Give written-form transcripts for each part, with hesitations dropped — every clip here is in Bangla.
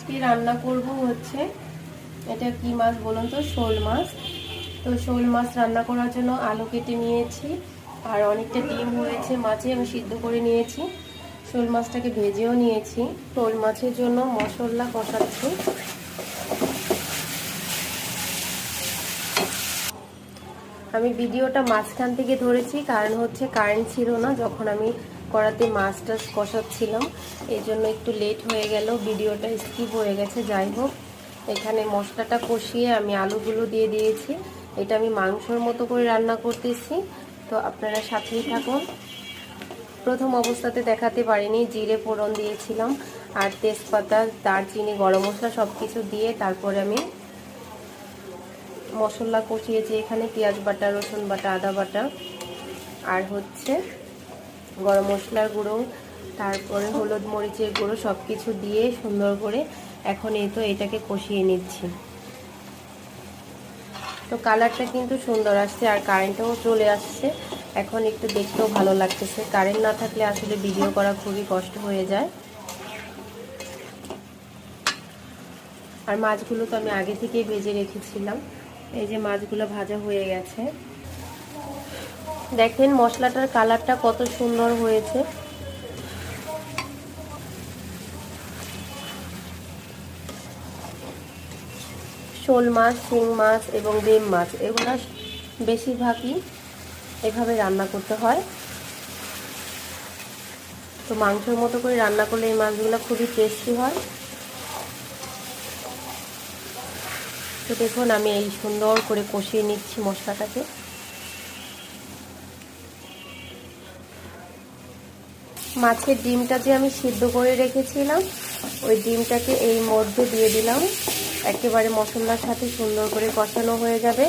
আজকে রান্না করব হচ্ছে, এটা কি মাছ বলুন তো, শোল মাছ। তো শোল মাছ রান্না করার জন্য আলু কেটে নিয়েছি, আর অনেকটা ডিম হয়েছে মাছে, আমি সিদ্ধ করে নিয়েছি। শোল মাছটাকে ভেজেও নিয়েছি। শোল মাছের জন্য মশলা কষাচ্ছি। আমি ভিডিওটা মাঝখান থেকে ধরেছি, কারণ হচ্ছে কারেন্ট ছিল না যখন আমি কড়াতে মাছটা কষাচ্ছিলাম, এই জন্য একটু লেট হয়ে গেল, ভিডিওটা স্কিপ হয়ে গেছে। যাই হোক, এখানে মশলাটা কষিয়ে আমি আলুগুলো দিয়ে দিয়েছি। এটা আমি মাংসর মতো করে রান্না করতেছি, তো আপনারা সাথেই থাকুন। প্রথম অবস্থাতে দেখাতে পারিনি, জিরে ফোড়ন দিয়েছিলাম, আর তেজপাতা, দারচিনি, গরম মশলা সব কিছু দিয়ে তারপরে আমি মশলা কষিয়েছি। এখানে পেঁয়াজ বাটা, রসুন বাটা, আদা বাটা, আর হচ্ছে গরম মশলার গুঁড়ো, তারপরে হলুদ মরিচের গুঁড়ো সব কিছু দিয়ে সুন্দর করে এখন এই তো এটাকে কষিয়ে নিচ্ছি। তো কালারটা কিন্তু সুন্দর আসছে, আর কারেন্টটাও চলে আসছে। এখন একটু দেখতেও ভালো লাগতেছে। কারেন্ট না থাকলে আসলে ভিডিও করা খুবই কষ্ট হয়ে যায়। আর মাছগুলো তো আমি আগে থেকেই ভেজে রেখেছিলাম। এই যে মাছগুলো ভাজা হয়ে গেছে, দেখেন মশলাটার কালারটা কত সুন্দর হয়েছে। শোল মাছ, শিং মাছ এবং বেম মাছ, এগুলো বেশিরভাগই এভাবে রান্না করতে হয়। তো মাংসের মতো করে রান্না করলে এই মাছগুলো খুবই টেস্টি হয়। তো দেখুন আমি এই সুন্দর করে কষিয়ে নিচ্ছি মশলাটাকে। মাছের ডিমটা যে আমি সিদ্ধ করে রেখেছিলাম, ওই ডিমটাকে এই মধ্যে দিয়ে দিলাম। একেবারে মশলার সাথে সুন্দর করে কষানো হয়ে যাবে।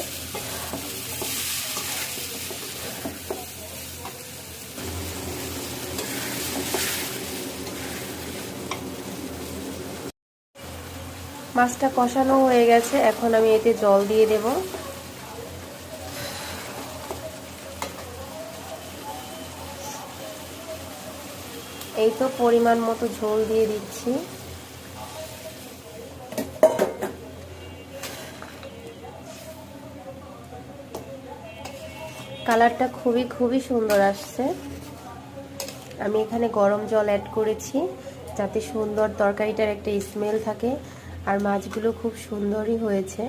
মাছটা কষানো হয়ে গেছে, এখন আমি এতে জল দিয়ে দেব। এই তো পরিমাণ মতো ঝোল দিয়ে দিচ্ছি। কালারটা খুবই সুন্দর আসছে। আমি এখানে গরম জল অ্যাড করেছি যাতে সুন্দর তরকারিটার একটা স্মেল থাকে, আর মাছগুলো খুব সুন্দরই হয়েছে।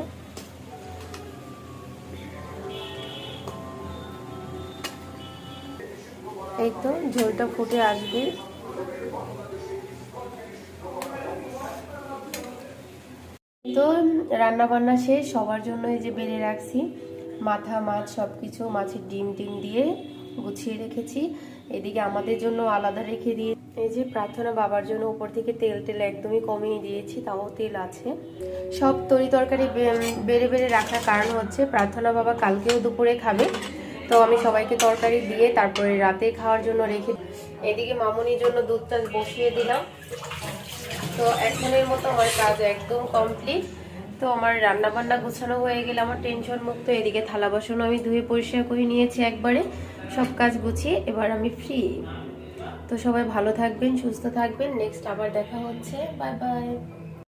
এই তো ঝোলটা ফুটে আসবে। তো রান্না বান্না শেষ, সবার জন্য এই যে বেড়ে রাখছি মাথা মাছ, সবকিছু মাছের ডিম দিয়ে গুছিয়ে রেখেছি। এদিকে আমাদের জন্য আলাদা রেখে দিয়ে, এই যে প্রার্থনা বাবার জন্য উপর থেকে তেল একদমই কমিয়ে দিয়েছি, তাও তেল আছে। সব তরি তরকারি বেড়ে রাখার কারণ হচ্ছে প্রার্থনা বাবা কালকেও দুপুরে খাবে, তো আমি সবাইকে তরকারি দিয়ে তারপরে রাতে খাওয়ার জন্য রেখে। এদিকে মামুনির জন্য দুধটা বসিয়ে দিলাম। তো এখনের মতো আমার কাজ একদম কমপ্লিট। তো আমার রান্না বান্না গোছানো হয়ে গেলে আমার টেনশন মুক্ত। এদিকে থালা বাসন আমি ধুয়ে পরিষ্কার করে নিয়েছি একবারে, সব কাজ গুছিয়ে এবার আমি ফ্রি। তো সবাই ভালো থাকবেন, সুস্থ থাকবেন। নেক্সট আবার দেখা হচ্ছে। Bye bye.